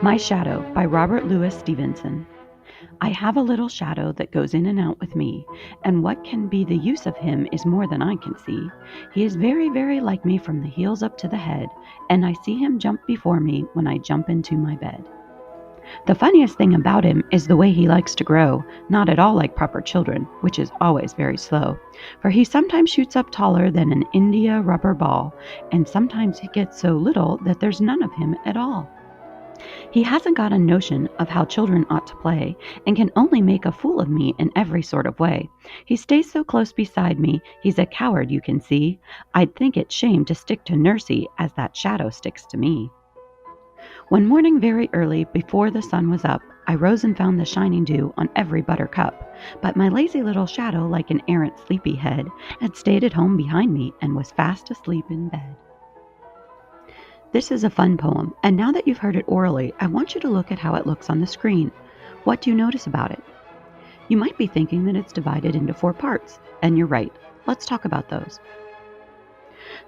My Shadow by Robert Louis Stevenson. I have a little shadow that goes in and out with me, and what can be the use of him is more than I can see. He is very, very like me from the heels up to the head, and I see him jump before me when I jump into my bed. The funniest thing about him is the way he likes to grow, not at all like proper children, which is always very slow, for he sometimes shoots up taller than an India rubber ball, and sometimes he gets so little that there's none of him at all. He hasn't got a notion of how children ought to play, and can only make a fool of me in every sort of way. He stays so close beside me, he's a coward, you can see. I'd think it shame to stick to Nursey as that shadow sticks to me. One morning very early, before the sun was up, I rose and found the shining dew on every buttercup, but my lazy little shadow, like an errant sleepyhead, had stayed at home behind me and was fast asleep in bed. This is a fun poem, and now that you've heard it orally, I want you to look at how it looks on the screen. What do you notice about it? You might be thinking that it's divided into 4 parts, and you're right. Let's talk about those.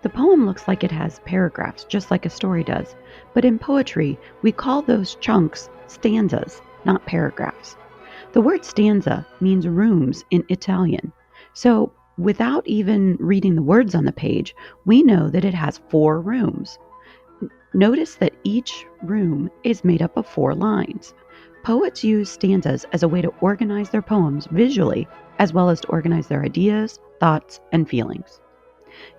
The poem looks like it has paragraphs, just like a story does, but in poetry, we call those chunks stanzas, not paragraphs. The word stanza means rooms in Italian, so without even reading the words on the page, we know that it has 4 rooms. Notice that each room is made up of 4 lines. Poets use stanzas as a way to organize their poems visually, as well as to organize their ideas, thoughts, and feelings.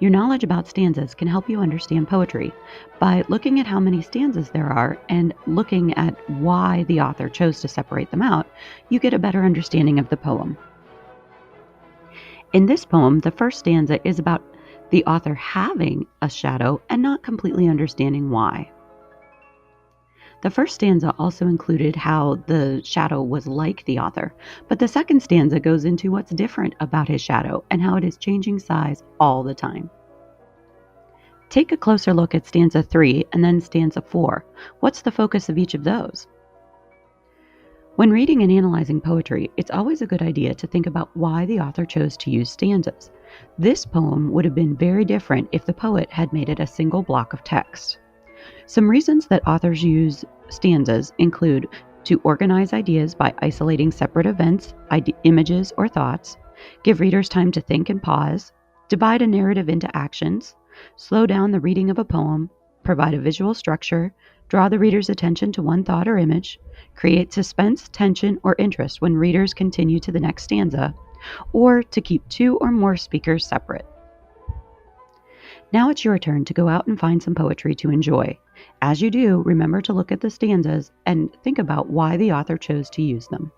Your knowledge about stanzas can help you understand poetry. By looking at how many stanzas there are and looking at why the author chose to separate them out, you get a better understanding of the poem. In this poem, the first stanza is about the author having a shadow and not completely understanding why. The first stanza also included how the shadow was like the author, but the second stanza goes into what's different about his shadow and how it is changing size all the time. Take a closer look at stanza 3 and then stanza 4. What's the focus of each of those? When reading and analyzing poetry, it's always a good idea to think about why the author chose to use stanzas. This poem would have been very different if the poet had made it a single block of text. Some reasons that authors use stanzas include to organize ideas by isolating separate events, images, or thoughts, give readers time to think and pause, divide a narrative into actions, slow down the reading of a poem, provide a visual structure, draw the reader's attention to one thought or image, create suspense, tension, or interest when readers continue to the next stanza, or to keep 2 or more speakers separate. Now it's your turn to go out and find some poetry to enjoy. As you do, remember to look at the stanzas and think about why the author chose to use them.